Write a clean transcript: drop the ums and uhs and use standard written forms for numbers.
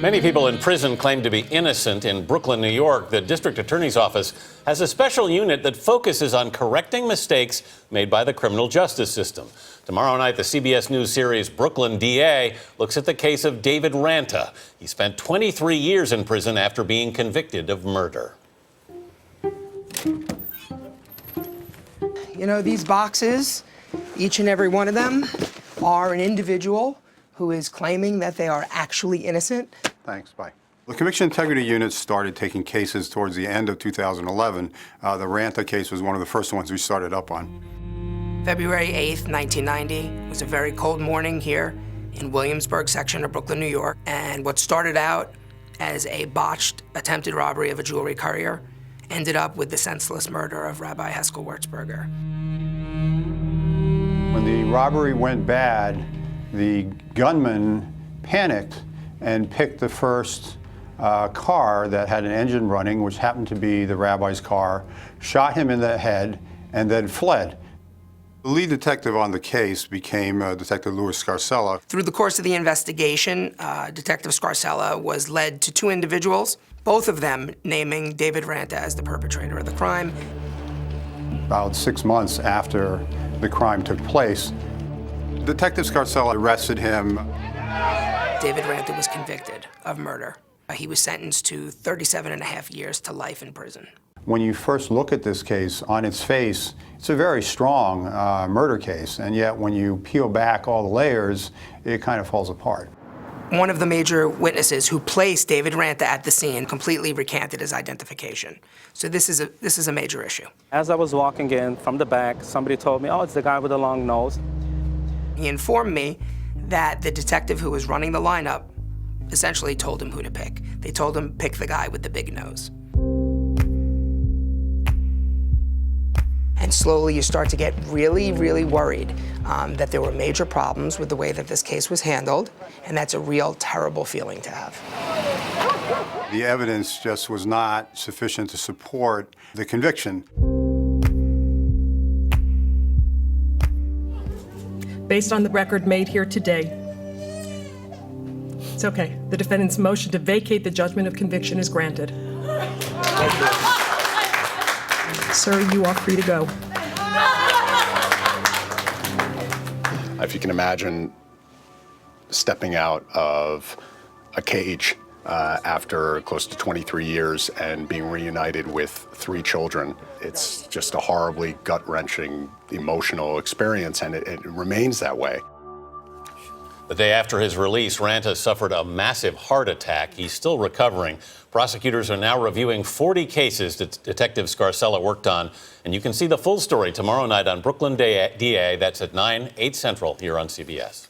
Many people in prison claim to be innocent. In Brooklyn, New York, the district attorney's office has a special unit that focuses on correcting mistakes made by the criminal justice system. Tomorrow night, the CBS News series Brooklyn DA looks at the case of David Ranta. He spent 23 years in prison after being convicted of murder. You know, these boxes, each and every one of them, are an individual who is claiming that they are actually innocent. Thanks, bye. The Conviction Integrity Unit started taking cases towards the end of 2011. The Ranta case was one of the first ones we started up on. February 8th, 1990 was a very cold morning here in Williamsburg section of Brooklyn, New York. And what started out as a botched attempted robbery of a jewelry courier ended up with the senseless murder of Rabbi Heskel Wurzberger. When the robbery went bad, the gunman panicked and picked the first car that had an engine running, which happened to be the rabbi's car, shot him in the head, and then fled. The lead detective on the case became Detective Louis Scarcella. Through the course of the investigation, Detective Scarcella was led to two individuals, both of them naming David Ranta as the perpetrator of the crime. About 6 months after the crime took place, Detective Scarcella arrested him. David Ranta was convicted of murder. He was sentenced to 37.5 years to life in prison. When you first look at this case, on its face, it's a very strong murder case, and yet when you peel back all the layers, it kind of falls apart. One of the major witnesses who placed David Ranta at the scene completely recanted his identification. So this is a major issue. As I was walking in from the back, somebody told me, oh, it's the guy with the long nose. He informed me that the detective who was running the lineup essentially told him who to pick. They told him pick the guy with the big nose. And slowly you start to get really, really worried that there were major problems with the way that this case was handled, and that's a real terrible feeling to have. The evidence just was not sufficient to support the conviction. Based on the record made here today, it's okay. The defendant's motion to vacate the judgment of conviction is granted. Sir, you are free to go. If you can imagine stepping out of a cage after close to 23 years and being reunited with 3 children, it's just a horribly gut-wrenching emotional experience, and it remains that way. The day after his release, Ranta suffered a massive heart attack. He's still recovering. Prosecutors are now reviewing 40 cases that Detective Scarcella worked on. And you can see the full story tomorrow night on Brooklyn DA. That's at 9, 8 Central here on CBS.